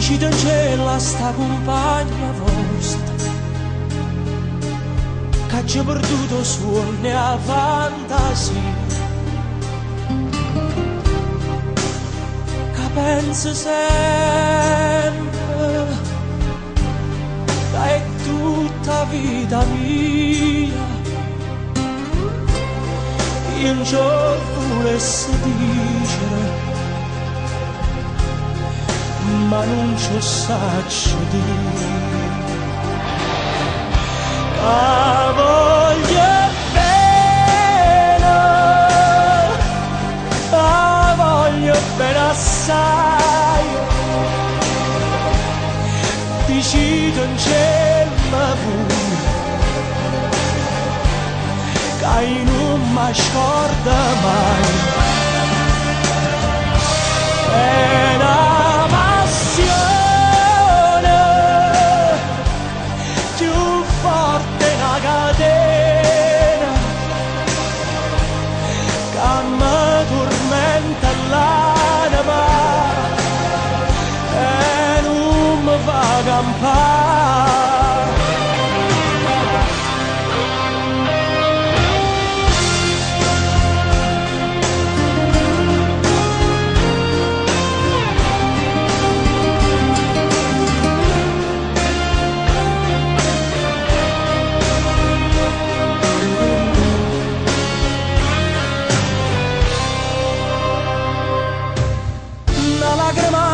Dici in cielo sta compagna vostra che ci ha perduto suoni a fantasia, che pensa sempre che è tutta vita mia. Io non ci volessi dire, ma non ci saccio dire. La voglio bene, la voglio bene assai. Decido in cielo pure che non mi scorda mai. È una passione più forte una catena che mi tormenta l'anima e non mi fa campare.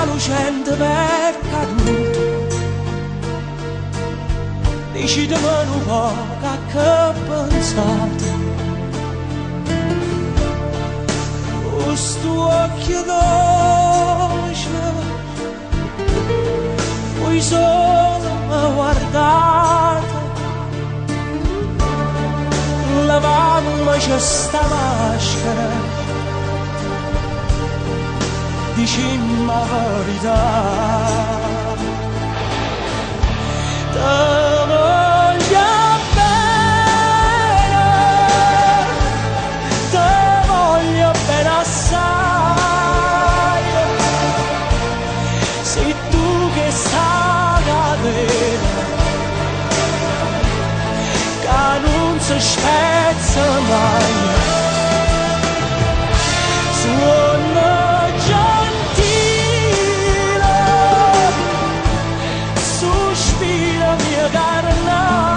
Lucente per caduto, decidimi un po' che pensate. Questo occhio dolce, voi solo mi guardate, lavammoci sta maschera, dicimmi la verità. Te voglio bene, te voglio bene assai. Sei tu che sai cadere, che non si spezza mai. Suona gentile, sospira mia carne,